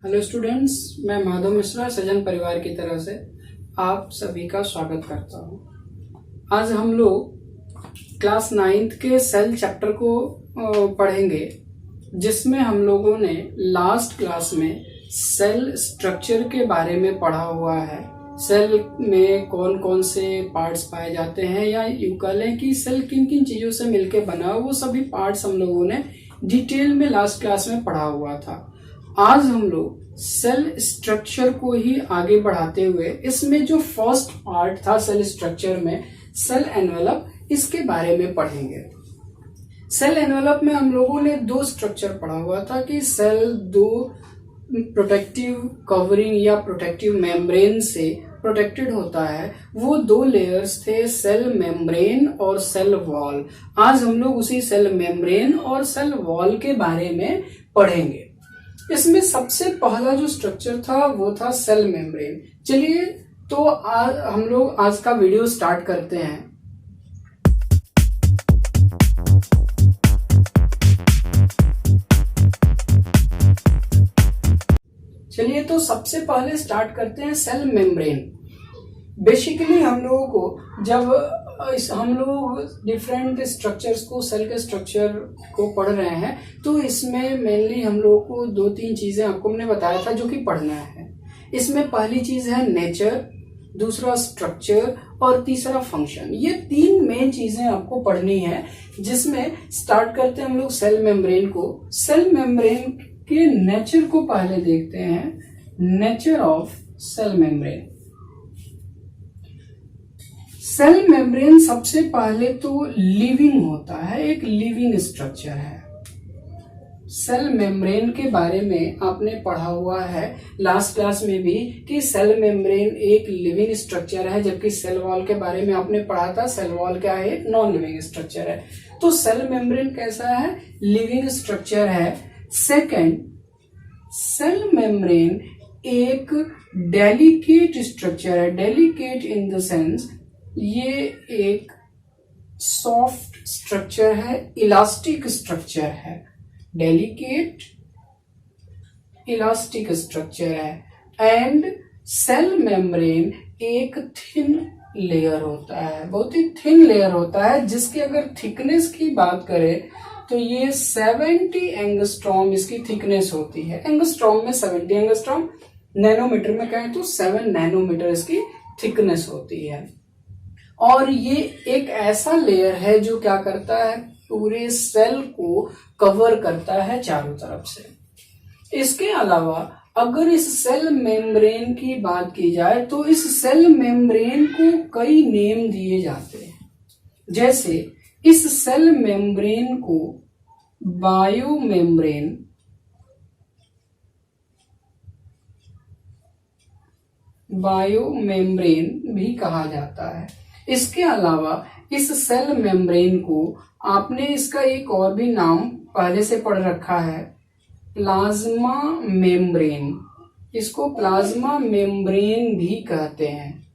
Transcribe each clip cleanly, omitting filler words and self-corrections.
Hello students, मैं माधव मिश्रा सजन परिवार की तरफ से आप सभी का स्वागत करता हूं। आज हम लोग क्लास 9th के सेल चैप्टर को पढ़ेंगे, जिसमें हम लोगों ने लास्ट क्लास में सेल स्ट्रक्चर के बारे में पढ़ा हुआ है। सेल में कौन कौन से पार्ट्स पाए जाते हैं, या यूं कह लें कि सेल किन किन चीजों से मिलकर बना, वो सभी पार्ट्स हम लोगों ने डिटेल में लास्ट क्लास में पढ़ा हुआ था। आज हम लोग सेल स्ट्रक्चर को ही आगे बढ़ाते हुए इसमें जो फर्स्ट पार्ट था सेल स्ट्रक्चर में, सेल एनवेलप, इसके बारे में पढ़ेंगे। सेल एनवेलप में हम लोगों ने दो स्ट्रक्चर पढ़ा हुआ था कि सेल दो प्रोटेक्टिव कवरिंग या प्रोटेक्टिव मेम्ब्रेन से प्रोटेक्टेड होता है। वो दो लेयर्स थे, सेल मेम्ब्रेन और सेल वॉल। आज हम लोग उसी सेल मेम्ब्रेन और सेल वॉल के बारे में पढ़ेंगे। इसमें सबसे पहला जो स्ट्रक्चर था वो था सेल मेम्ब्रेन। चलिए तो हम लोग आज का वीडियो स्टार्ट करते हैं। चलिए तो सबसे पहले स्टार्ट करते हैं सेल मेम्ब्रेन। बेसिकली हम लोगों को जब हम लोग डिफरेंट स्ट्रक्चर्स को, सेल के स्ट्रक्चर को पढ़ रहे हैं, तो इसमें मेनली हम लोगों को दो तीन चीजें आपको हमने बताया था जो कि पढ़ना है। इसमें पहली चीज है नेचर, दूसरा स्ट्रक्चर और तीसरा फंक्शन। ये तीन मेन चीजें आपको पढ़नी है, जिसमें स्टार्ट करते हैं हम लोग सेल मेम्ब्रेन को। सेल मेम्ब्रेन के नेचर को पहले देखते हैं। Nature of cell membrane. Cell membrane सबसे पहले तो लिविंग होता है, एक लिविंग स्ट्रक्चर है। सेल मेम्ब्रेन के बारे में आपने पढ़ा हुआ है लास्ट क्लास में भी कि सेल मेम्ब्रेन एक लिविंग स्ट्रक्चर है, जबकि सेल वॉल के बारे में आपने पढ़ा था सेल वॉल क्या है, एक नॉन लिविंग स्ट्रक्चर है। तो सेल मेम्ब्रेन कैसा है, लिविंग स्ट्रक्चर है। सेकेंड, सेल मेम्ब्रेन एक डेलिकेट स्ट्रक्चर है। डेलिकेट इन द सेंस ये एक सॉफ्ट स्ट्रक्चर है, इलास्टिक स्ट्रक्चर है। डेलिकेट इलास्टिक स्ट्रक्चर है। एंड सेल मेम्ब्रेन एक थिन लेयर होता है, बहुत ही थिन लेयर होता है, जिसकी अगर थिकनेस की बात करें तो ये 70 एंगस्ट्रॉम इसकी थिकनेस होती है। एंगस्ट्रॉम में 70 एंगस्ट्रॉम, नैनोमीटर में कहें तो 7 नैनोमीटर इसकी थिकनेस होती है। और ये एक ऐसा लेयर है जो क्या करता है, पूरे सेल को कवर करता है चारों तरफ से। इसके अलावा अगर इस सेल मेम्ब्रेन की बात की जाए तो इस सेल मेम्ब्रेन को कई नेम दिए जाते हैं। जैसे इस सेल मेम्ब्रेन को बायो मेम्ब्रेन, बायो मेम्ब्रेन भी कहा जाता है। इसके अलावा इस सेल मेम्ब्रेन को आपने इसका एक और भी नाम पहले से पढ़ रखा है, प्लाज्मा मेम्ब्रेन। इसको प्लाज्मा मेम्ब्रेन भी कहते हैं।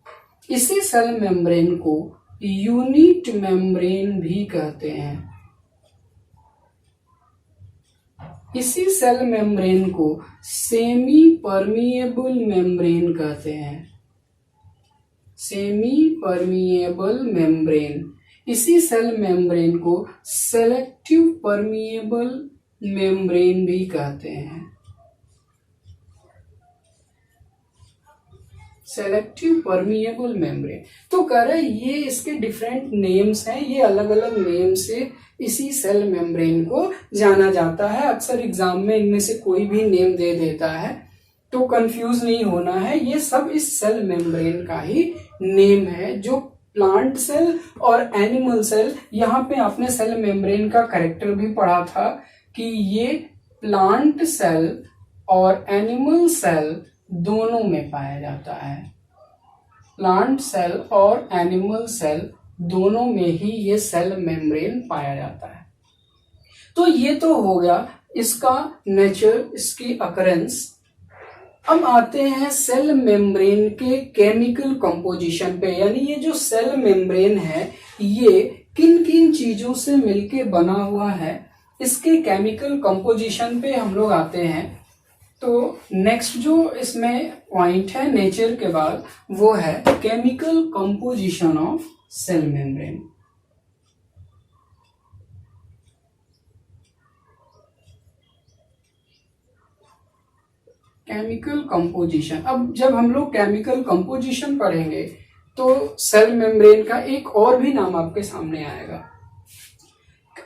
इसी सेल मेम्ब्रेन को यूनिट मेम्ब्रेन भी कहते हैं। इसी सेल मेम्ब्रेन को सेमी परमिएबल मेम्ब्रेन कहते हैं। Semi permeable membrane. इसी सेल मेम्ब्रेन को सेलेक्टिव परमिएबल मेम्ब्रेन भी कहते हैं। Selective permeable membrane. तो कह रहे ये इसके डिफरेंट नेम्स हैं, ये अलग अलग नेम से इसी सेल मेम्ब्रेन को जाना जाता है। अक्सर एग्जाम में इनमें से कोई भी नेम दे देता है, तो कंफ्यूज नहीं होना है। ये सब इस सेल मेम्ब्रेन का ही नेम है। जो प्लांट सेल और एनिमल सेल, यहाँ पे आपने सेल मेम्ब्रेन का कैरेक्टर भी पढ़ा था कि ये प्लांट सेल और एनिमल सेल दोनों में पाया जाता है। प्लांट सेल और एनिमल सेल दोनों में ही ये सेल मेम्ब्रेन पाया जाता है। तो ये तो हो गया इसका नेचर, इसकी अकरेंस। अब आते हैं सेल मेम्ब्रेन के केमिकल कंपोजिशन पे, यानी ये जो सेल मेम्ब्रेन है ये किन किन चीजों से मिलके बना हुआ है, इसके केमिकल कंपोजिशन पे हम लोग आते हैं। तो नेक्स्ट जो इसमें पॉइंट है नेचर के बाद, वो है chemical composition of cell membrane. Chemical composition, अब जब हम लोग केमिकल कंपोजिशन पढ़ेंगे तो सेल मेम्ब्रेन का एक और भी नाम आपके सामने आएगा।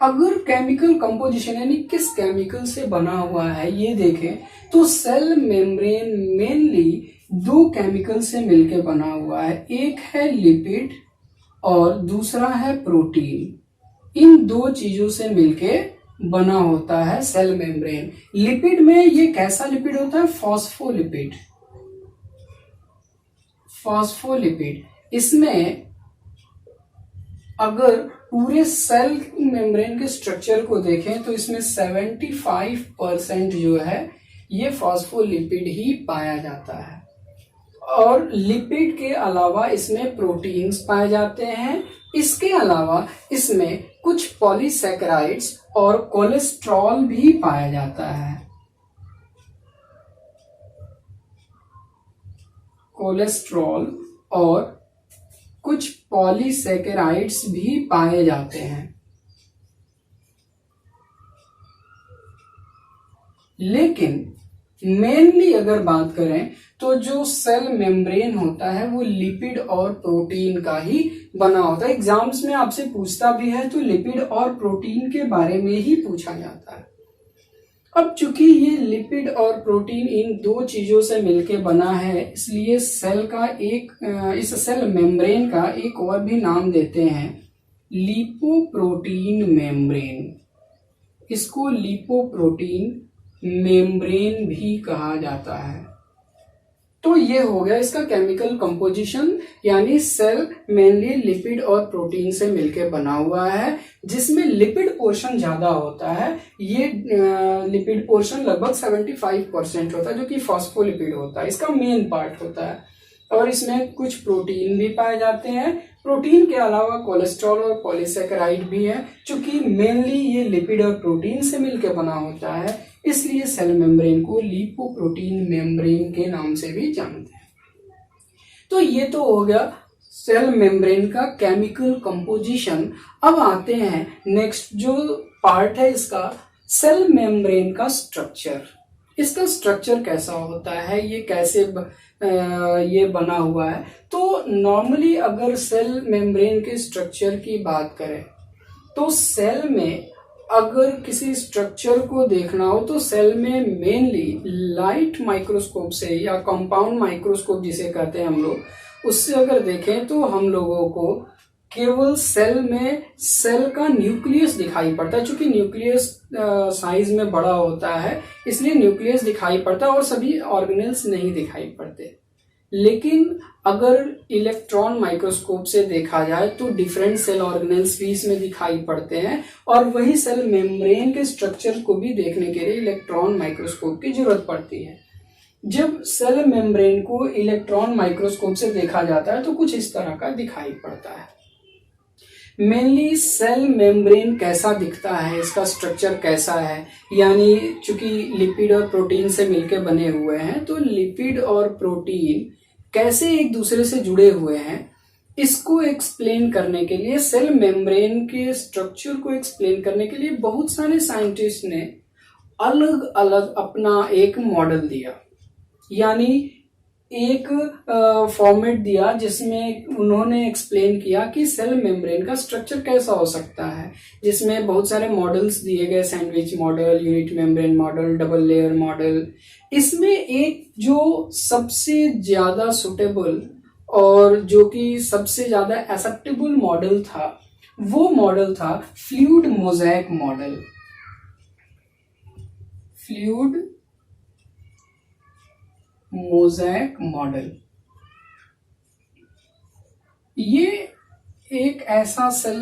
अगर केमिकल कंपोजिशन यानी किस केमिकल से बना हुआ है ये देखें, तो सेल मेम्ब्रेन मेनली दो केमिकल से मिलकर बना हुआ है। एक है लिपिड और दूसरा है प्रोटीन। इन दो चीजों से मिलके बना होता है सेल मेम्ब्रेन। लिपिड में ये कैसा लिपिड होता है? फॉस्फोलिपिड। फॉस्फोलिपिड, इसमें अगर पूरे सेल मेम्ब्रेन के स्ट्रक्चर को देखें तो इसमें 75% जो है ये फॉस्फोलिपिड ही पाया जाता है। और लिपिड के अलावा इसमें प्रोटीन्स पाए जाते हैं। इसके अलावा इसमें कुछ पॉलीसैकेराइड्स और कोलेस्ट्रॉल भी पाया जाता है। कोलेस्ट्रॉल और कुछ पॉलीसैकेराइड्स भी पाए जाते हैं। लेकिन मेनली अगर बात करें तो जो सेल मेम्ब्रेन होता है वो लिपिड और प्रोटीन का ही बना होता है। एग्जाम्स में आपसे पूछता भी है तो लिपिड और प्रोटीन के बारे में ही पूछा जाता है। अब चूंकि ये लिपिड और प्रोटीन इन दो चीजों से मिलके बना है, इसलिए सेल का इस सेल मेम्ब्रेन का एक और भी नाम देते हैं, लिपोप्रोटीन मेम्ब्रेन। इसको लिपोप्रोटीन मेम्ब्रेन भी कहा जाता है। तो ये हो गया इसका केमिकल कंपोजिशन, यानी सेल मेनली लिपिड और प्रोटीन से मिलकर बना हुआ है, जिसमें लिपिड पोर्शन ज्यादा होता है। ये लिपिड पोर्शन लगभग 75% होता है, जो कि फॉस्फोलिपिड होता है, इसका मेन पार्ट होता है। और इसमें कुछ प्रोटीन भी पाए जाते हैं। प्रोटीन के अलावा कोलेस्ट्रॉल और पॉलीसैकेराइड भी है। चूंकि मेनली ये लिपिड और प्रोटीन से मिलकर बना होता है, इसलिए सेल मेम्ब्रेन को लिपोप्रोटीन मेम्ब्रेन के नाम से भी जानते हैं। तो ये तो हो गया सेल मेम्ब्रेन का केमिकल कंपोजिशन। अब आते हैं नेक्स्ट जो पार्ट है इसका, सेल मेम्ब्रेन का स्ट्रक्चर। इसका स्ट्रक्चर कैसा होता है, ये कैसे ये बना हुआ है। तो नॉर्मली अगर सेल मेम्ब्रेन के स्ट्रक्चर की बात करें तो सेल में अगर किसी स्ट्रक्चर को देखना हो तो सेल में मेनली लाइट माइक्रोस्कोप से या कंपाउंड माइक्रोस्कोप जिसे कहते हैं हम लोग, उससे अगर देखें तो हम लोगों को केवल सेल में सेल का न्यूक्लियस दिखाई पड़ता है। चूंकि न्यूक्लियस साइज में बड़ा होता है इसलिए न्यूक्लियस दिखाई पड़ता है और सभी ऑर्गेनेल्स नहीं दिखाई पड़ते। लेकिन अगर इलेक्ट्रॉन माइक्रोस्कोप से देखा जाए तो डिफरेंट सेल ऑर्गेनेल्स भी इसमें दिखाई पड़ते हैं। और वही सेल मेम्ब्रेन के स्ट्रक्चर को भी देखने के लिए इलेक्ट्रॉन माइक्रोस्कोप की जरूरत पड़ती है। जब सेल मेम्ब्रेन को इलेक्ट्रॉन माइक्रोस्कोप से देखा जाता है तो कुछ इस तरह का दिखाई पड़ता है। मेनली सेल मेम्ब्रेन कैसा दिखता है, इसका स्ट्रक्चर कैसा है, यानी चूंकि लिपिड और प्रोटीन से मिलकर बने हुए हैं तो लिपिड और प्रोटीन कैसे एक दूसरे से जुड़े हुए हैं, इसको एक्सप्लेन करने के लिए, सेल मेम्ब्रेन के स्ट्रक्चर को एक्सप्लेन करने के लिए बहुत सारे साइंटिस्ट ने अलग अलग अपना एक मॉडल दिया, यानी एक फॉर्मेट दिया जिसमें उन्होंने एक्सप्लेन किया कि सेल मेम्ब्रेन का स्ट्रक्चर कैसा हो सकता है। जिसमें बहुत सारे मॉडल्स दिए गए, sandwich model, unit membrane model, double layer model. इसमें एक जो सबसे ज्यादा सुटेबल और जो कि सबसे ज्यादा एक्सेप्टेबल मॉडल था वो मॉडल था fluid mosaic model. Fluid mosaic model ये एक ऐसा सेल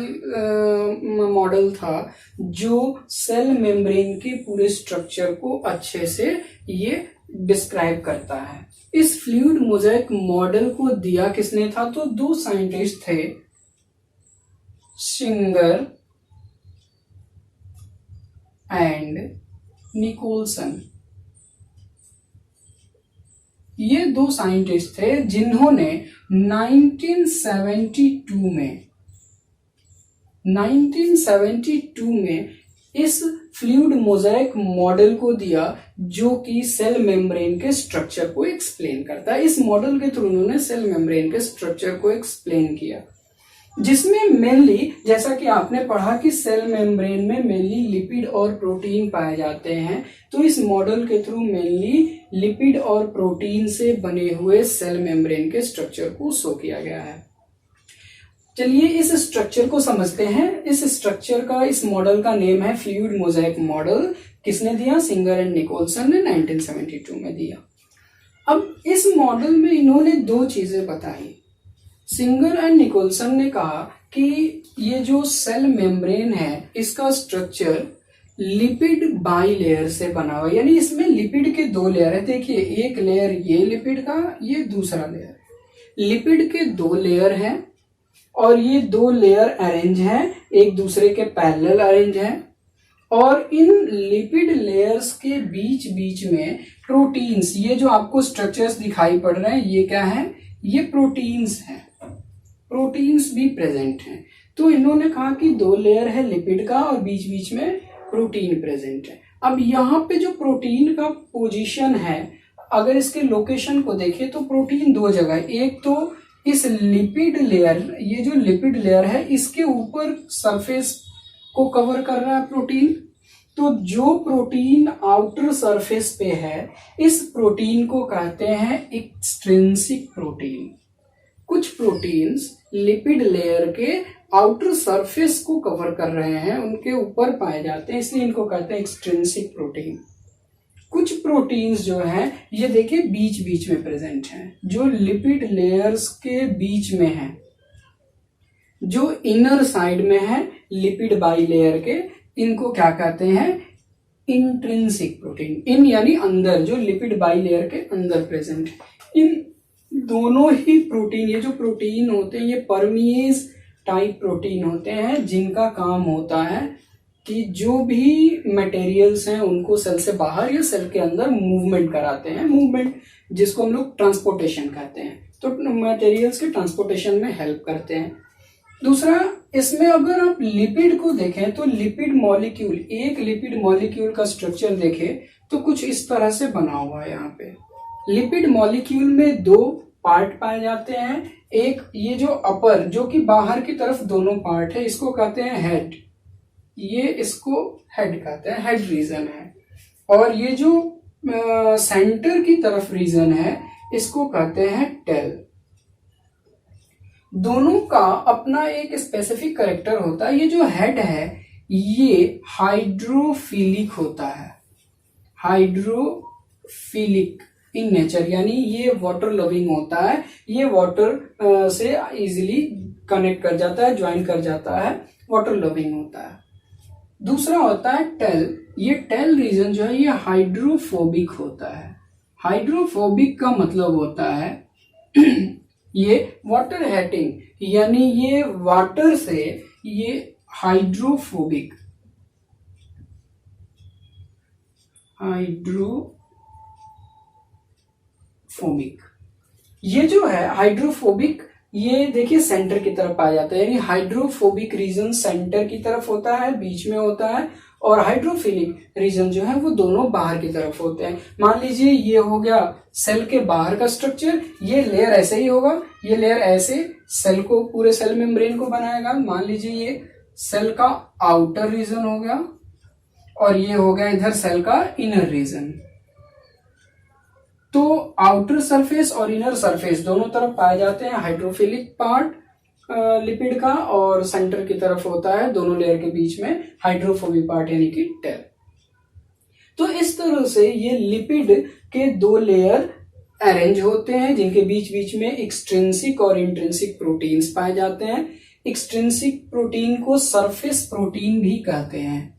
मॉडल था जो सेल मेम्ब्रेन के पूरे स्ट्रक्चर को अच्छे से ये डिस्क्राइब करता है। इस फ्लूइड मोज़ेक मॉडल को दिया किसने था, तो दो साइंटिस्ट थे, शिंगर एंड निकोलसन। ये दो साइंटिस्ट थे जिन्होंने 1972 में इस फ्लूइड मोज़ेक मॉडल को दिया, जो कि सेल मेम्ब्रेन के स्ट्रक्चर को एक्सप्लेन करता है। इस मॉडल के थ्रू उन्होंने सेल मेम्ब्रेन के स्ट्रक्चर को एक्सप्लेन किया, जिसमें मेनली, जैसा कि आपने पढ़ा कि सेल मेम्ब्रेन में मेनली लिपिड और प्रोटीन पाए जाते हैं, तो इस मॉडल के थ्रू मेनली लिपिड और प्रोटीन से बने हुए सेल मेम्ब्रेन के स्ट्रक्चर को शो किया गया है। चलिए इस स्ट्रक्चर को समझते हैं। इस स्ट्रक्चर का, इस मॉडल का नेम है फ्लूइड मोज़ेक मॉडल। किसने दिया? सिंगर एंड निकोलसन ने 1972 में दिया। अब इस मॉडल में इन्होंने दो चीजें बताई। सिंगर एंड निकोलसन ने कहा कि ये जो सेल मेम्ब्रेन है, इसका स्ट्रक्चर लिपिड बाइलेयर से बना हुआ है, यानी इसमें लिपिड के दो लेयर है। देखिए, एक लेयर ये लिपिड का, ये दूसरा लेयर। लिपिड के दो लेयर हैं और ये दो लेयर अरेंज हैं, एक दूसरे के पैरेलल अरेंज हैं, और इन लिपिड लेयर्स के बीच बीच में प्रोटीन्स, ये जो आपको स्ट्रक्चर्स दिखाई पड़ रहे हैं, ये क्या है? ये प्रोटीन्स हैं। प्रोटीन्स भी प्रेजेंट हैं। तो इन्होंने कहा कि दो लेयर है लिपिड का और बीच बीच में प्रोटीन प्रेजेंट है। अब यहाँ पे जो प्रोटीन का पोजीशन है, अगर इसके लोकेशन को देखें तो प्रोटीन दो जगह है। एक तो इस लिपिड लेयर, ये जो लिपिड लेयर है, इसके ऊपर सरफेस को कवर कर रहा है प्रोटीन। तो जो प्रोटीन आउटर सरफेस पे है, इस प्रोटीन को कहते हैं एक्सट्रिंसिक प्रोटीन। कुछ प्रोटीन्स लिपिड लेयर के आउटर सरफेस को कवर कर रहे हैं, उनके ऊपर पाए जाते हैं, इसलिए इनको कहते हैं एक्सट्रिंसिक प्रोटीन। कुछ प्रोटीन्स जो हैं, ये देखिए बीच बीच में प्रेजेंट हैं, जो लिपिड लेयर्स के बीच में है, जो इनर साइड में है लिपिड बाइलेयर के, इनको क्या कहते हैं? Intrinsic protein. इन यानी अंदर, जो लिपिड बाइलेयर के अंदर प्रेजेंट है। इन दोनों ही प्रोटीन, ये जो प्रोटीन होते हैं, ये परमिएज टाइप प्रोटीन होते हैं, जिनका काम होता है कि जो भी मटेरियल्स हैं उनको सेल से बाहर या सेल के अंदर मूवमेंट कराते हैं। मूवमेंट जिसको हम लोग ट्रांसपोर्टेशन कहते हैं, तो मटेरियल्स के ट्रांसपोर्टेशन में हेल्प करते हैं। दूसरा, इसमें अगर आप लिपिड को देखें तो लिपिड मॉलिक्यूल, एक लिपिड मॉलिक्यूल का स्ट्रक्चर देखें तो कुछ इस तरह से बना हुआ है। यहाँ पे लिपिड मॉलिक्यूल में दो पार्ट पाए जाते हैं। एक ये जो अपर, जो कि बाहर की तरफ दोनों पार्ट है, इसको कहते हैं हेड। ये इसको हेड कहते हैं, हेड रीजन है। और ये जो सेंटर की तरफ रीजन है, इसको कहते हैं टेल। दोनों का अपना एक स्पेसिफिक कैरेक्टर होता है। ये जो हेड है, ये हाइड्रोफिलिक होता है, हाइड्रोफिलिक इन नेचर, यानी ये वाटर लविंग होता है। ये वाटर से इजीली कनेक्ट कर जाता है, ज्वाइन कर जाता है, वाटर लविंग होता है। दूसरा होता है टेल। ये टेल रीजन जो है, ये हाइड्रोफोबिक होता है। हाइड्रोफोबिक का मतलब होता है ये वाटर हेटिंग, यानी ये वाटर से ये हाइड्रोफोबिक, ये जो है हाइड्रोफोबिक, ये देखिए सेंटर की तरफ आ जाता है, यानी हाइड्रोफोबिक रीजन सेंटर की तरफ होता है, बीच में होता है, और हाइड्रोफिलिक रीजन जो है वो दोनों बाहर की तरफ होते हैं। मान लीजिए ये हो गया सेल के बाहर का स्ट्रक्चर, ये लेयर ऐसे ही होगा, ये लेयर ऐसे सेल को, पूरे सेल मेम्ब्रेन को बनाएगा। मान लीजिए ये सेल का आउटर रीजन हो गया, और ये हो गया इधर सेल का इनर रीजन। तो आउटर सरफेस और इनर सरफेस दोनों तरफ पाए जाते हैं हाइड्रोफिलिक पार्ट लिपिड का, और सेंटर की तरफ होता है दोनों लेयर के बीच में हाइड्रोफोबिक पार्ट, यानी कि टेल। तो इस तरह से ये लिपिड के दो लेयर अरेंज होते हैं, जिनके बीच बीच में एक्सट्रिंसिक और इंट्रिंसिक प्रोटीन्स पाए जाते हैं। एक्सट्रिंसिक प्रोटीन को सरफेस प्रोटीन भी कहते हैं,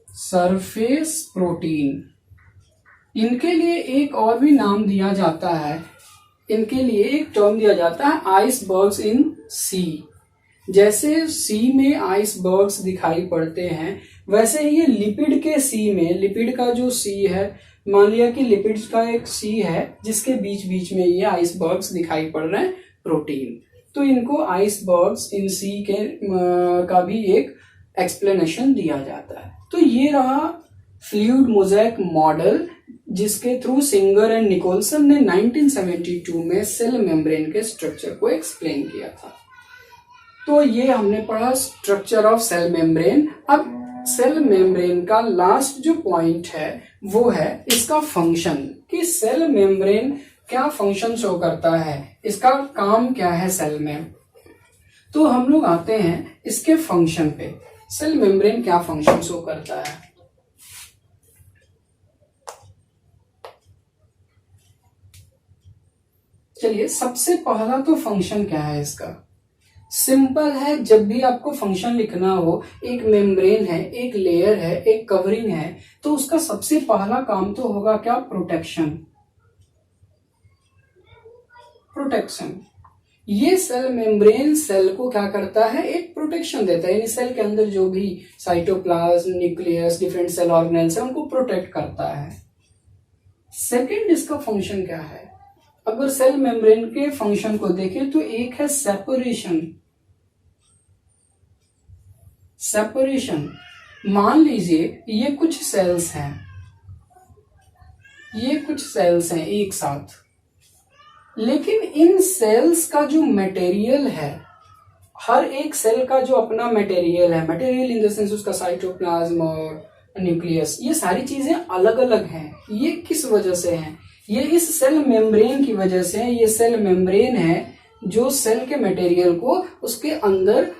सरफेस प्रोटीन। इनके लिए एक और भी नाम दिया जाता है, इनके लिए एक टर्म दिया जाता है आइसबर्ग्स इन सी। जैसे सी में आइसबर्ग्स दिखाई पड़ते हैं, वैसे ही ये लिपिड के सी में, लिपिड का जो सी है मान लिया कि लिपिड्स का एक सी है जिसके बीच बीच में ये आइसबर्ग्स दिखाई पड़ रहे हैं प्रोटीन, तो इनको आइसबर्ग्स इन सी के का भी एक एक्सप्लेनेशन दिया जाता है। तो ये रहा फ्लूइड मोज़ेक मॉडल जिसके थ्रू सिंगर एंड निकोलसन ने 1972 में सेल मेम्ब्रेन के स्ट्रक्चर को एक्सप्लेन किया था। तो ये हमने पढ़ा स्ट्रक्चर ऑफ सेल मेम्ब्रेन। अब सेल मेम्ब्रेन का लास्ट जो पॉइंट है वो है इसका फंक्शन, कि सेल मेम्ब्रेन क्या फंक्शन शो करता है, इसका काम क्या है सेल में। तो हम लोग आते हैं इसके फंक्शन पे, सेल मेम्ब्रेन क्या फंक्शन शो करता है। चलिए, सबसे पहला तो फंक्शन क्या है इसका, सिंपल है। जब भी आपको फंक्शन लिखना हो, एक मेम्ब्रेन है, एक लेयर है, एक कवरिंग है, तो उसका सबसे पहला काम तो होगा क्या, प्रोटेक्शन। प्रोटेक्शन, ये सेल मेम्ब्रेन सेल को क्या करता है, एक प्रोटेक्शन देता है, यानी सेल के अंदर जो भी cytoplasm, nucleus, different cell organelles है उनको प्रोटेक्ट करता है। सेकंड इसका फंक्शन क्या है, अगर सेल मेम्ब्रेन के फंक्शन को देखें तो एक है सेपरेशन। सेपरेशन, मान लीजिए ये कुछ सेल्स हैं, ये कुछ सेल्स हैं एक साथ, लेकिन इन सेल्स का जो मटेरियल है, हर एक सेल का जो अपना मटेरियल है, मटेरियल इन द सेंस उसका साइटोप्लाज्म और न्यूक्लियस, ये सारी चीजें अलग अलग हैं। ये किस वजह से हैं, ये इस सेल मेम्ब्रेन की वजह से है। ये सेल मेम्ब्रेन है जो सेल के मटेरियल को उसके अंदर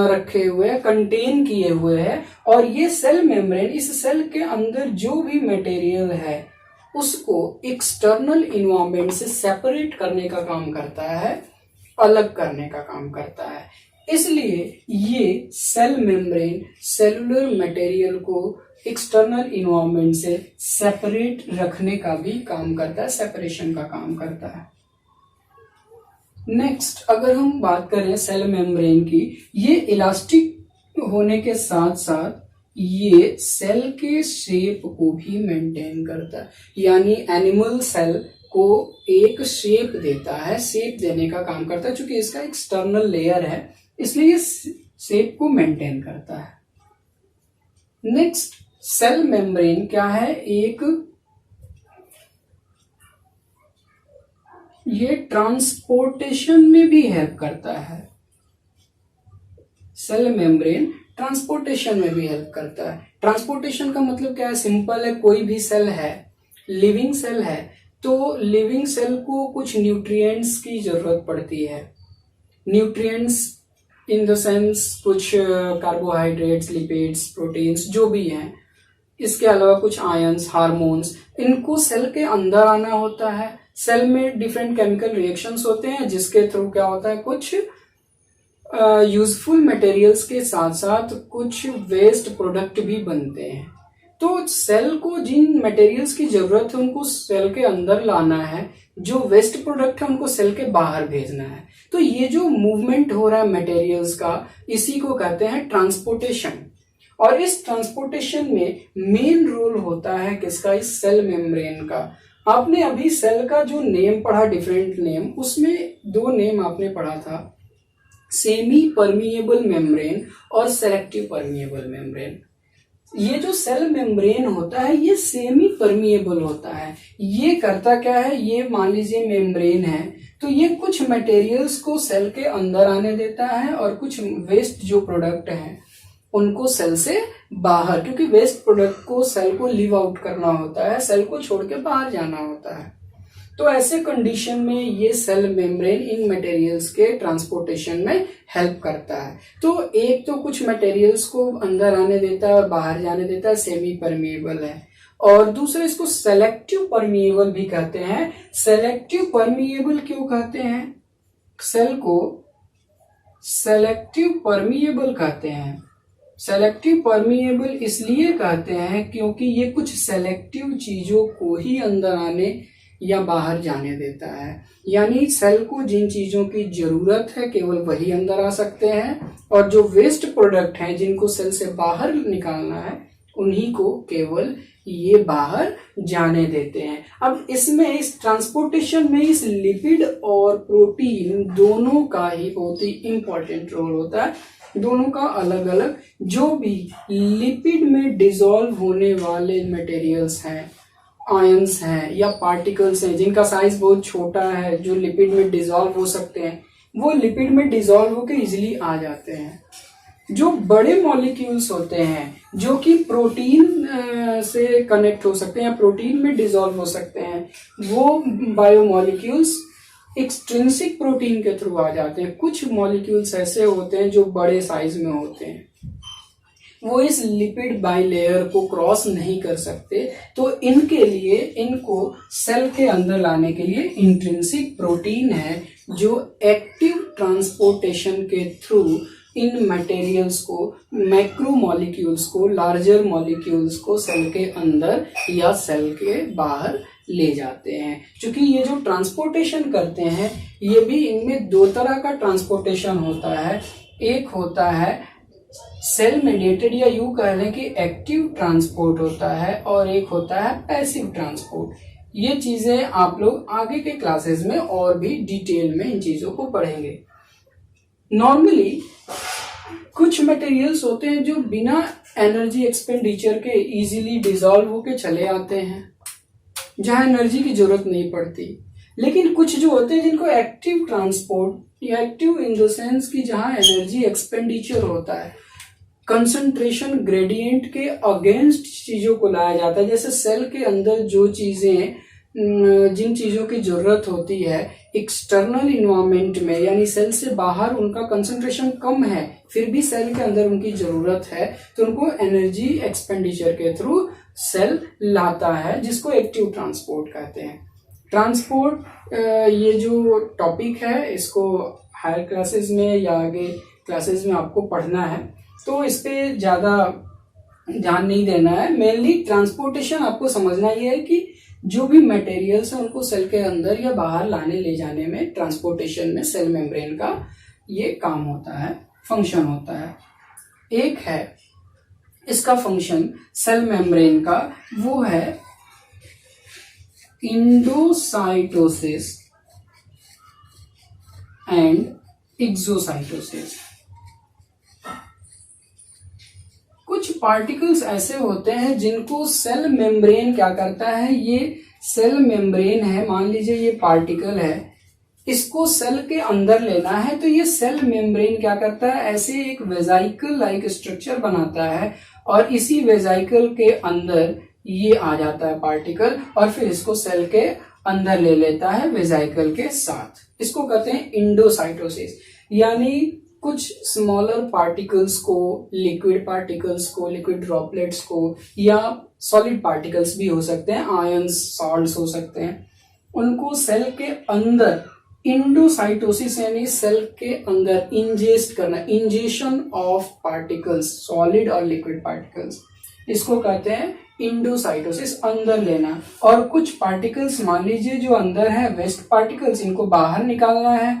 रखे हुए है, कंटेन किए हुए है, और ये सेल मेम्ब्रेन इस सेल के अंदर जो भी मटेरियल है उसको एक्सटर्नल इन्वायरमेंट से सेपरेट करने का काम करता है, अलग करने का काम करता है। इसलिए ये सेल मेम्ब्रेन सेलुलर मटेरियल को एक्सटर्नल इन्वायरमेंट से सेपरेट रखने का भी काम करता है, सेपरेशन का काम करता है। नेक्स्ट, अगर हम बात करें सेल मेम्ब्रेन की, ये इलास्टिक होने के साथ साथ ये सेल के शेप को भी मेंटेन करता है, यानी एनिमल सेल को एक शेप देता है, शेप देने का काम करता है। चूंकि इसका एक्सटर्नल लेयर है इसलिए ये शेप को मेंटेन करता है। नेक्स्ट, सेल मेम्ब्रेन क्या है, एक ये ट्रांसपोर्टेशन में भी हेल्प करता है। सेल मेम्ब्रेन ट्रांसपोर्टेशन में भी हेल्प करता है। ट्रांसपोर्टेशन का मतलब क्या है, सिंपल है, कोई भी सेल है, लिविंग सेल है, तो लिविंग सेल को कुछ न्यूट्रिएंट्स की जरूरत पड़ती है। न्यूट्रिएंट्स इन द सेंस कुछ कार्बोहाइड्रेट्स, लिपिड्स, प्रोटीन्स जो भी हैं, इसके अलावा कुछ आयंस, हार्मोन्स, इनको सेल के अंदर आना होता है। सेल में डिफरेंट केमिकल रिएक्शंस होते हैं जिसके थ्रू क्या होता है, कुछ यूजफुल मटेरियल्स के साथ साथ कुछ वेस्ट प्रोडक्ट भी बनते हैं। तो सेल को जिन मटेरियल्स की जरूरत है उनको सेल के अंदर लाना है, जो वेस्ट प्रोडक्ट है उनको सेल के बाहर भेजना है। तो ये जो मूवमेंट हो रहा है मटेरियल्स का, इसी को कहते हैं ट्रांसपोर्टेशन। और इस ट्रांसपोर्टेशन में मेन रोल होता है किसका, इस सेल मेम्ब्रेन का। आपने अभी सेल का जो नेम पढ़ा, डिफरेंट नेम, उसमें दो नेम आपने पढ़ा था, सेमी परमिएबल मेम्ब्रेन और सेलेक्टिव परमिएबल मेम्ब्रेन। ये जो सेल मेम्ब्रेन होता है ये सेमी परमिएबल होता है। ये करता क्या है, ये मान लीजिए मेम्ब्रेन है, तो ये कुछ मटेरियल्स को सेल के अंदर आने देता है और कुछ वेस्ट जो प्रोडक्ट है उनको सेल से बाहर, क्योंकि वेस्ट प्रोडक्ट को सेल को लीव आउट करना होता है, सेल को छोड़ के बाहर जाना होता है। तो ऐसे कंडीशन में ये सेल मेम्ब्रेन इन मटेरियल्स के ट्रांसपोर्टेशन में हेल्प करता है। तो एक तो कुछ मटेरियल्स को अंदर आने देता है और बाहर जाने देता है, सेमी परमिएबल है, और दूसरा इसको सेलेक्टिव परमिएबल भी कहते हैं। सेलेक्टिव परमिएबल क्यों कहते हैं, सेल को सेलेक्टिव परमिएबल कहते हैं। सेलेक्टिव परमिएबल इसलिए कहते हैं क्योंकि ये कुछ सेलेक्टिव चीजों को ही अंदर आने या बाहर जाने देता है, यानी सेल को जिन चीजों की जरूरत है केवल वही अंदर आ सकते हैं, और जो वेस्ट प्रोडक्ट हैं जिनको सेल से बाहर निकालना है उन्हीं को केवल ये बाहर जाने देते हैं। अब इसमें इस ट्रांसपोर्टेशन में इस लिपिड और प्रोटीन दोनों का ही बहुत ही इंपॉर्टेंट रोल होता है। दोनों का अलग अलग, जो भी लिपिड में डिसॉल्व होने वाले मटेरियल्स हैं, आयंस हैं या पार्टिकल्स हैं जिनका साइज बहुत छोटा है, जो लिपिड में डिसॉल्व हो सकते हैं, वो लिपिड में डिसॉल्व होकर इजिली आ जाते हैं। जो बड़े मॉलिक्यूल्स होते हैं जो कि प्रोटीन से कनेक्ट हो सकते हैं या प्रोटीन में डिसॉल्व हो सकते हैं, वो बायोमॉलिक्यूल्स एक्सट्रिंसिक प्रोटीन के थ्रू आ जाते हैं। कुछ मॉलिक्यूल्स ऐसे होते हैं जो बड़े साइज में होते हैं, वो इस लिपिड बाइलेयर को क्रॉस नहीं कर सकते, तो इनके लिए, इनको सेल के अंदर लाने के लिए इंट्रिंसिक प्रोटीन है जो एक्टिव ट्रांसपोर्टेशन के थ्रू इन मटेरियल्स को, मैक्रो मॉलिक्यूल्स को, लार्जर मॉलिक्यूल्स को सेल के अंदर या सेल के बाहर ले जाते हैं। क्योंकि ये जो ट्रांसपोर्टेशन करते हैं, ये भी, इनमें दो तरह का ट्रांसपोर्टेशन होता है। एक होता है सेल मेडिएटेड या यूं कह लें कि एक्टिव ट्रांसपोर्ट होता है, और एक होता है पैसिव ट्रांसपोर्ट। ये चीजें आप लोग आगे के क्लासेस में और भी डिटेल में इन चीजों को पढ़ेंगे। नॉर्मली कुछ मटेरियल्स होते हैं जो बिना एनर्जी एक्सपेंडिचर के इजीली डिसॉल्व होके चले आते हैं, जहां एनर्जी की जरूरत नहीं पड़ती। लेकिन कुछ जो होते हैं जिनको एक्टिव ट्रांसपोर्ट या एक्टिव इन द सेंस की जहां एनर्जी एक्सपेंडिचर होता है, कंसंट्रेशन ग्रेडियंट के अगेंस्ट चीजों को लाया जाता है। जैसे सेल के अंदर जो चीजें, जिन चीजों की जरूरत होती है एक्सटर्नल इन्वायरमेंट में, यानी सेल से बाहर उनका कंसंट्रेशन कम है, फिर भी सेल के अंदर उनकी जरूरत है, तो उनको एनर्जी एक्सपेंडिचर के थ्रू सेल लाता है, जिसको एक्टिव ट्रांसपोर्ट कहते हैं। ट्रांसपोर्ट ये जो टॉपिक है, इसको हायर क्लासेस में या आगे क्लासेस में आपको पढ़ना है, तो इस पे ज्यादा ध्यान नहीं देना है। मेनली ट्रांसपोर्टेशन आपको समझना ये है कि जो भी मटेरियल्स है उनको सेल के अंदर या बाहर लाने ले जाने में, ट्रांसपोर्टेशन में सेल मेम्ब्रेन का ये काम होता है, फंक्शन होता है। एक है इसका फंक्शन सेल मेम्ब्रेन का, वो है इंडोसाइटोसिस एंड एक्सोसाइटोसिस। कुछ पार्टिकल्स ऐसे होते हैं जिनको सेल मेम्ब्रेन क्या करता है, ये सेल मेम्ब्रेन है, मान लीजिए ये पार्टिकल है, इसको सेल के अंदर लेना है, तो ये सेल मेम्ब्रेन क्या करता है, ऐसे एक वेजाइकल लाइक स्ट्रक्चर बनाता है, और इसी वेजाइकल के अंदर ये आ जाता है पार्टिकल, और फिर इसको सेल के अंदर ले लेता है वेजाइकल के साथ। इसको कहते हैं इंडोसाइटोसिस। यानी कुछ स्मॉलर पार्टिकल्स को, लिक्विड पार्टिकल्स को, लिक्विड ड्रॉपलेट्स को, या सॉलिड पार्टिकल्स भी हो सकते हैं, आयंस, सॉल्ट्स हो सकते हैं, उनको सेल के अंदर इंडोसाइटोसिस यानी सेल के अंदर इंजेस्ट करना, इंजेशन ऑफ पार्टिकल्स, सॉलिड और लिक्विड पार्टिकल्स, इसको कहते हैं इंडोसाइटोसिस, अंदर लेना। और कुछ पार्टिकल्स मान लीजिए जो अंदर है, वेस्ट पार्टिकल्स, इनको बाहर निकालना है,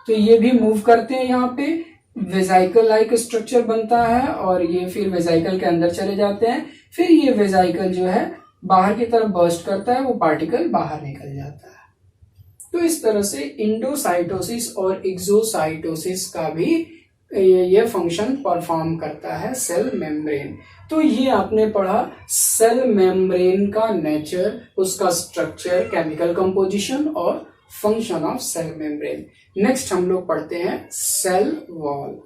तो ये भी मूव करते हैं, यहाँ पे वेजाइकल लाइक स्ट्रक्चर बनता है, और ये फिर वेजाइकल के अंदर चले जाते हैं, फिर ये वेजाइकल जो है बाहर की तरफ बर्स्ट करता है, वो पार्टिकल बाहर निकल जाता है। तो इस तरह से इंडोसाइटोसिस और एक्सोसाइटोसिस का भी ये फंक्शन परफॉर्म करता है सेल मेम्ब्रेन। तो ये आपने पढ़ा सेल मेम्ब्रेन का नेचर, उसका स्ट्रक्चर, केमिकल कंपोजिशन और function of cell membrane. Next हम लोग पढ़ते हैं सेल वॉल।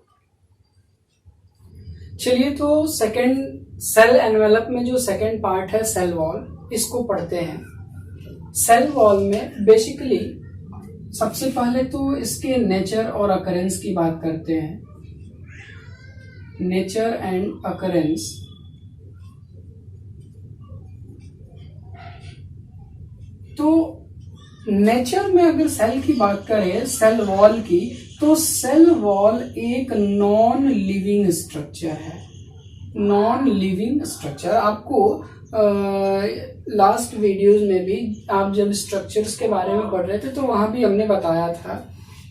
चलिए, तो सेकेंड सेल एनवेलप में जो सेकेंड पार्ट है सेल वॉल, इसको पढ़ते हैं। सेल वॉल में बेसिकली सबसे पहले तो इसके नेचर और अकरेंस की बात करते हैं। Nature and occurrence. तो नेचर में अगर सेल की बात करें, सेल वॉल की, तो सेल वॉल एक नॉन लिविंग स्ट्रक्चर है। नॉन लिविंग स्ट्रक्चर आपको लास्ट वीडियोस में भी, आप जब स्ट्रक्चर्स के बारे में पढ़ रहे थे, तो वहां भी हमने बताया था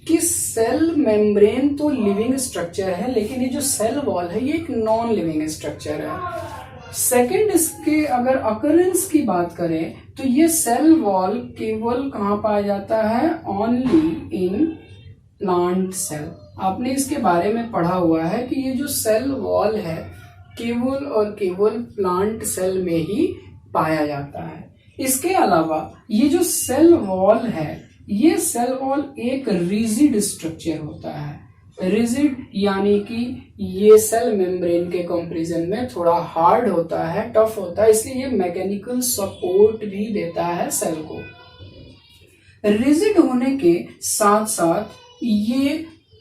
कि सेल मेम्ब्रेन तो लिविंग स्ट्रक्चर है, लेकिन ये जो सेल वॉल है ये एक नॉन लिविंग स्ट्रक्चर है। सेकेंड, इसके अगर अकरेंस की बात करें तो ये सेल वॉल केवल कहाँ पाया जाता है? Only in plant cell. आपने इसके बारे में पढ़ा हुआ है कि ये जो सेल वॉल है केवल और केवल प्लांट सेल में ही पाया जाता है। इसके अलावा ये जो सेल वॉल है, ये सेल वॉल एक रिजिड स्ट्रक्चर होता है। रिजिड यानी कि ये सेल मेम्ब्रेन के कंपैरिजन में थोड़ा हार्ड होता है, टफ होता है, इसलिए ये मैकेनिकल सपोर्ट भी देता है सेल को। रिजिड होने के साथ साथ ये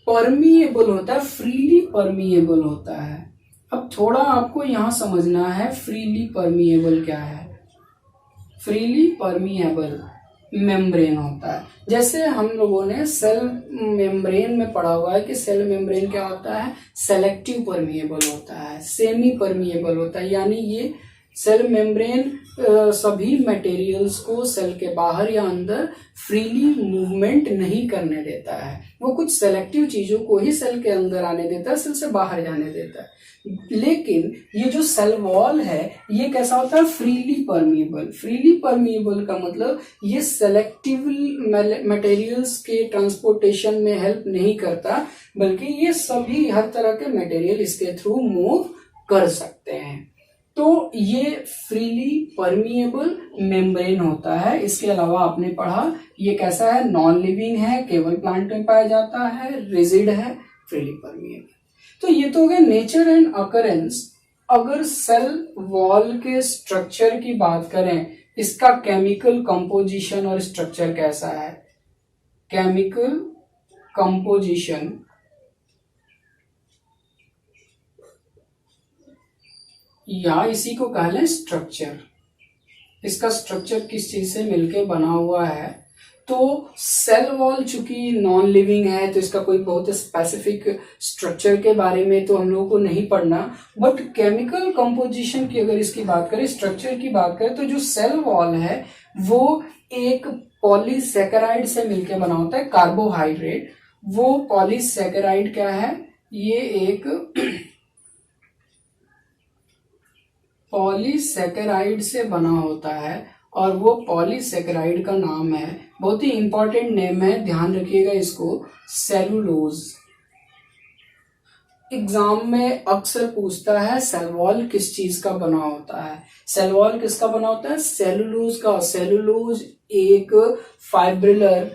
परमिएबल होता है, फ्रीली परमिएबल होता है। अब थोड़ा आपको यहां समझना है फ्रीली परमिएबल क्या है। फ्रीली परमिएबल मेम्ब्रेन होता है, जैसे हम लोगों ने सेल मेम्ब्रेन में पढ़ा हुआ है कि सेल मेम्ब्रेन क्या होता है? सेलेक्टिव परमिएबल होता है, सेमी परमिएबल होता है, यानी ये सेल मेम्ब्रेन सभी मटेरियल्स को सेल के बाहर या अंदर फ्रीली मूवमेंट नहीं करने देता है। वो कुछ सेलेक्टिव चीजों को ही सेल के अंदर आने देता है, सेल से बाहर जाने देता है। लेकिन ये जो सेल वॉल है ये कैसा होता है? Freely permeable. फ्रीली परमिएबल का मतलब ये सेलेक्टिव मटेरियल्स के ट्रांसपोर्टेशन में हेल्प नहीं करता, बल्कि ये सभी हर तरह के मटेरियल इसके थ्रू मूव कर सकते हैं। तो ये फ्रीली परमिएबल मेम्ब्रेन होता है। इसके अलावा आपने पढ़ा ये कैसा है? नॉन लिविंग है, केवल प्लांट में पाया जाता है, रिजिड है, फ्रीली परमिएबल। तो ये तो हो गया नेचर एंड अकरेंस। अगर सेल वॉल के स्ट्रक्चर की बात करें, इसका केमिकल कंपोजिशन और स्ट्रक्चर कैसा है? केमिकल कंपोजिशन या इसी को कह लें स्ट्रक्चर। इसका स्ट्रक्चर किस चीज से मिलके बना हुआ है? तो सेल वॉल चूंकि नॉन लिविंग है तो इसका कोई बहुत स्पेसिफिक स्ट्रक्चर के बारे में तो हम लोगों को नहीं पढ़ना, बट केमिकल कंपोजिशन की अगर इसकी बात करें, स्ट्रक्चर की बात करें, तो जो सेल वॉल है वो एक पॉलीसेकेराइड से मिलकर बना होता है, कार्बोहाइड्रेट। वो पॉलीसेकेराइड क्या है? ये एक पॉलीसेकेराइड से बना होता है और वो पॉलीसेकेराइड का नाम है, बहुत ही इंपॉर्टेंट नेम है, ध्यान रखिएगा इसको, सेलुलोज। एग्जाम में अक्सर पूछता है सेल वॉल किस चीज का बना होता है? सेल वॉल किसका बना होता है? सेलुलोज का। सेलुलोज एक फाइब्रिलर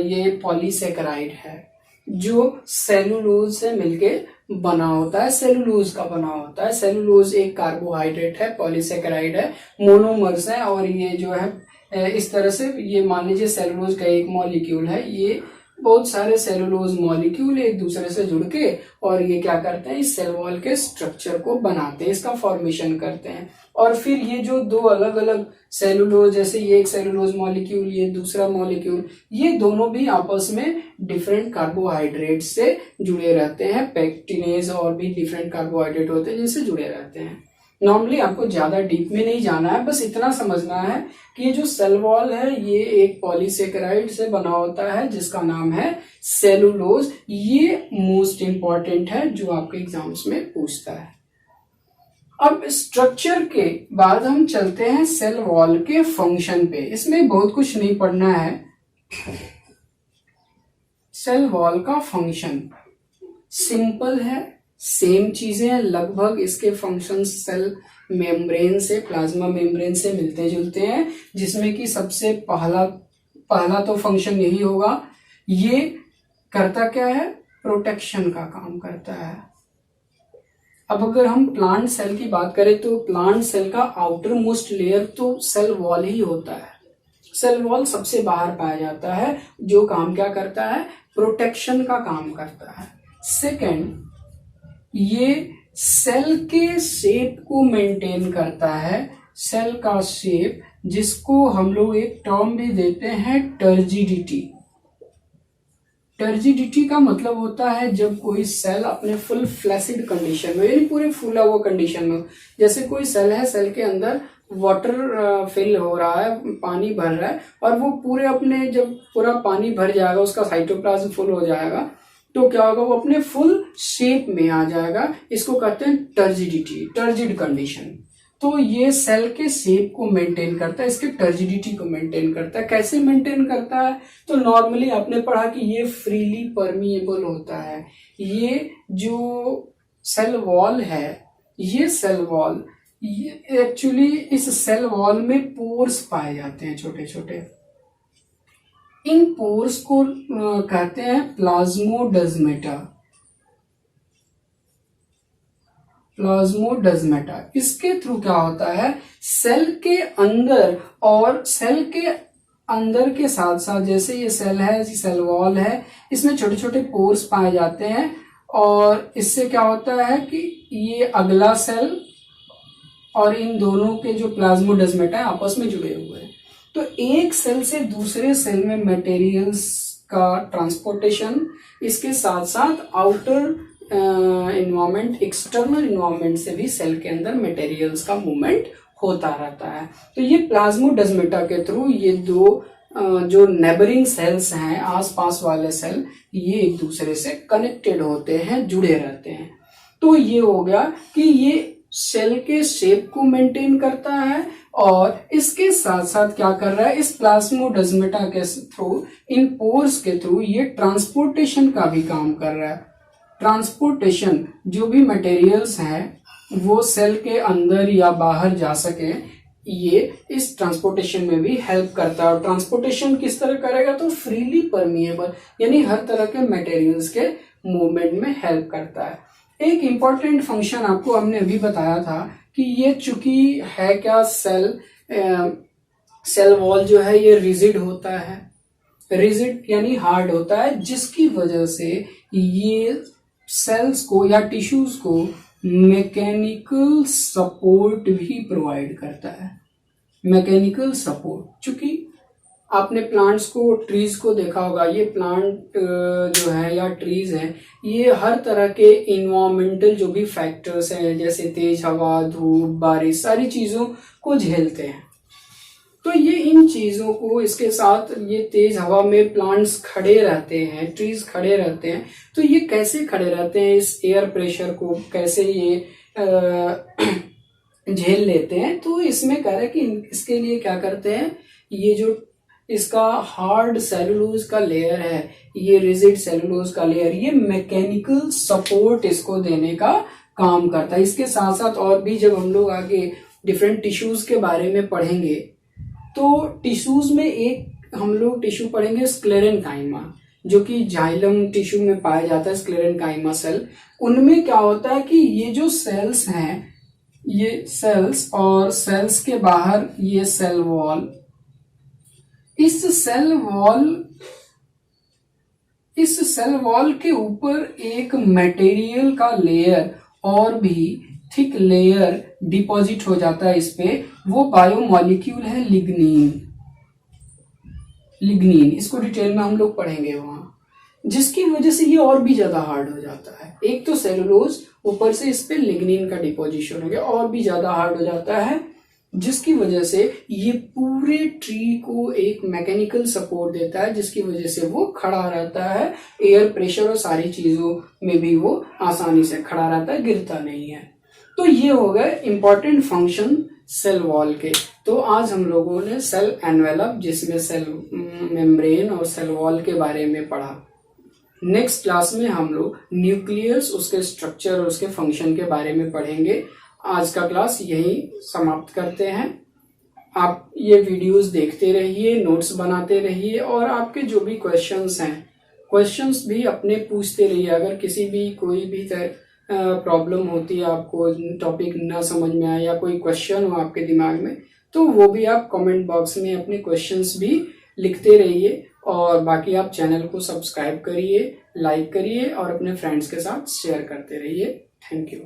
ये पॉलीसेकेराइड है जो सेलुलोज से मिलके बना होता है, सेलुलोज का बना होता है। सेलुलोज एक कार्बोहाइड्रेट है, पॉलीसेकेराइड है, मोनोमर्स है, और ये जो है इस तरह से ये मान लीजिए सेलुलोज का एक मॉलिक्यूल है, ये बहुत सारे सेलुलोज मॉलिक्यूल एक दूसरे से जुड़ के और ये क्या करते हैं? इस सेल वॉल के स्ट्रक्चर को बनाते हैं, इसका फॉर्मेशन करते हैं। और फिर ये जो दो अलग अलग सेलुलोज, जैसे ये एक सेलुलोज मॉलिक्यूल, ये दूसरा मॉलिक्यूल, ये दोनों भी आपस में डिफरेंट कार्बोहाइड्रेट से जुड़े रहते हैं। पेक्टिनेज और भी डिफरेंट कार्बोहाइड्रेट होते हैं जिनसे जुड़े रहते हैं। नॉर्मली आपको ज्यादा डीप में नहीं जाना है, बस इतना समझना है कि ये जो सेल वॉल है ये एक पॉलीसेकेराइड से बना होता है जिसका नाम है सेलुलोज। ये मोस्ट इंपॉर्टेंट है जो आपके एग्जाम्स में पूछता है। अब स्ट्रक्चर के बाद हम चलते हैं सेल वॉल के फंक्शन पे। इसमें बहुत कुछ नहीं पढ़ना है। सेल वॉल का फंक्शन सिंपल है, सेम चीजें लगभग, इसके फंक्शन सेल मेम्ब्रेन से, प्लाज्मा मेम्ब्रेन से मिलते जुलते हैं, जिसमें कि सबसे पहला तो फंक्शन यही होगा। ये करता क्या है? प्रोटेक्शन का काम करता है। अब अगर हम प्लांट सेल की बात करें तो प्लांट सेल का आउटर मोस्ट लेयर तो सेल वॉल ही होता है। सेल वॉल सबसे बाहर पाया जाता है, जो काम क्या करता है? प्रोटेक्शन का काम करता है। सेकंड, ये सेल के शेप को मेंटेन करता है, सेल का शेप, जिसको हम लोग एक टर्म भी देते हैं टर्जिडिटी। टर्जिडिटी का मतलब होता है जब कोई सेल अपने फुल फ्लैसिड कंडीशन में, यानी पूरे फूला हुआ कंडीशन में, जैसे कोई सेल है, सेल के अंदर वाटर फिल हो रहा है, पानी भर रहा है, और वो पूरे अपने, जब पूरा पानी भर जाएगा, उसका साइटोप्लाज्म फुल हो जाएगा, तो क्या होगा, वो अपने फुल शेप में आ जाएगा। इसको कहते हैं टर्जिडिटी, टर्जिड कंडीशन। तो ये सेल के शेप को मेंटेन करता है, इसके टर्जिडिटी को मेंटेन करता है। कैसे मेंटेन करता है, तो नॉर्मली आपने पढ़ा कि ये फ्रीली परमिएबल होता है। ये जो सेल वॉल है, ये सेल वॉल, ये एक्चुअली इस सेल वॉल में पोर्स पाए जाते हैं छोटे छोटे। इन पोर्स को कहते हैं प्लाज्मोडेस्माटा, प्लाज्मोडेस्माटा। इसके थ्रू क्या होता है, सेल के अंदर और सेल के अंदर के साथ साथ, जैसे ये सेल है, सेल वॉल है, इसमें छोटे छोटे पोर्स पाए जाते हैं। और इससे क्या होता है कि ये अगला सेल और इन दोनों के जो प्लाज्मोडेस्माटा है आपस में जुड़े हुए हैं। तो एक सेल से दूसरे सेल में मटेरियल्स का ट्रांसपोर्टेशन, इसके साथ साथ आउटर इन्वायरमेंट, एक्सटर्नल इन्वायरमेंट से भी सेल के अंदर मटेरियल्स का मूवमेंट होता रहता है। तो ये प्लाज्मोडेस्माटा के थ्रू ये दो जो नेबरिंग सेल्स हैं, आसपास वाले सेल, ये एक दूसरे से कनेक्टेड होते हैं, जुड़े रहते हैं। तो ये हो गया कि ये सेल के शेप को मेंटेन करता है और इसके साथ साथ क्या कर रहा है, इस प्लाज्मोडेस्माटा के थ्रू, इन पोर्स के थ्रू ये ट्रांसपोर्टेशन का भी काम कर रहा है। ट्रांसपोर्टेशन, जो भी मटेरियल्स हैं वो सेल के अंदर या बाहर जा सके, ये इस ट्रांसपोर्टेशन में भी हेल्प करता है। और ट्रांसपोर्टेशन किस तरह करेगा, तो फ्रीली परमिएबल, यानी हर तरह के मटेरियल्स के मूवमेंट में हेल्प करता है। एक इंपॉर्टेंट फंक्शन आपको हमने अभी बताया था कि ये चूंकि है क्या, सेल वॉल जो है ये रिजिड होता है, रिजिड यानी हार्ड होता है, जिसकी वजह से ये सेल्स को या टिश्यूज को मैकेनिकल सपोर्ट भी प्रोवाइड करता है। मैकेनिकल सपोर्ट, चूंकि आपने प्लांट्स को, ट्रीज को देखा होगा, ये प्लांट जो है या ट्रीज है, ये हर तरह के इन्वायरमेंटल जो भी फैक्टर्स हैं, जैसे तेज हवा, धूप, बारिश, सारी चीजों को झेलते हैं। तो ये इन चीजों को, इसके साथ ये तेज हवा में प्लांट्स खड़े रहते हैं, ट्रीज खड़े रहते हैं। तो ये कैसे खड़े रहते हैं, इस एयर प्रेशर को कैसे ये झेल लेते हैं, तो इसमें कह रहा है कि इसके लिए क्या करते हैं, ये जो इसका हार्ड सेलुलोज का लेयर है, ये रिजिड सेलुलोज का लेयर, ये मैकेनिकल सपोर्ट इसको देने का काम करता है। इसके साथ साथ और भी जब हम लोग आगे डिफरेंट टिश्यूज के बारे में पढ़ेंगे, तो टिश्यूज में एक हम लोग टिश्यू पढ़ेंगे स्क्लेरेनकाइमा, जो कि जाइलम टिश्यू में पाया जाता है, स्क्लेरेनकाइमा सेल। उनमें क्या होता है कि ये जो सेल्स हैं, ये सेल्स और सेल्स के बाहर ये सेल वॉल, इस सेल वॉल के ऊपर एक मटेरियल का लेयर और भी थिक लेयर डिपॉजिट हो जाता है इस पे। वो बायोमॉलिक्यूल है लिग्नीन। लिग्नीन, इसको डिटेल में हम लोग पढ़ेंगे वहां, जिसकी वजह से ये और भी ज्यादा हार्ड हो जाता है। एक तो सेलुलोज, ऊपर से इस पे लिग्नीन का डिपोजिशन हो गया, और भी ज्यादा हार्ड हो जाता है, जिसकी वजह से ये पूरे ट्री को एक मैकेनिकल सपोर्ट देता है, जिसकी वजह से वो खड़ा रहता है। एयर प्रेशर और सारी चीजों में भी वो आसानी से खड़ा रहता है, गिरता नहीं है। तो ये हो गए इंपॉर्टेंट फंक्शन सेल वॉल के। तो आज हम लोगों ने सेल एनवेलप, जिसमें सेल मेम्ब्रेन और सेल वॉल के बारे में पढ़ा। नेक्स्ट क्लास में हम लोग न्यूक्लियस, उसके स्ट्रक्चर और उसके फंक्शन के बारे में पढ़ेंगे। आज का क्लास यही समाप्त करते हैं। आप ये वीडियोस देखते रहिए, नोट्स बनाते रहिए, और आपके जो भी क्वेश्चंस हैं, क्वेश्चंस भी अपने पूछते रहिए। अगर किसी भी कोई भी प्रॉब्लम होती है, आपको टॉपिक ना समझ में आए या कोई क्वेश्चन हो आपके दिमाग में, तो वो भी आप कमेंट बॉक्स में अपने क्वेश्चंस भी लिखते रहिए। और बाकी आप चैनल को सब्सक्राइब करिए, लाइक करिए और अपने फ्रेंड्स के साथ शेयर करते रहिए। Thank you.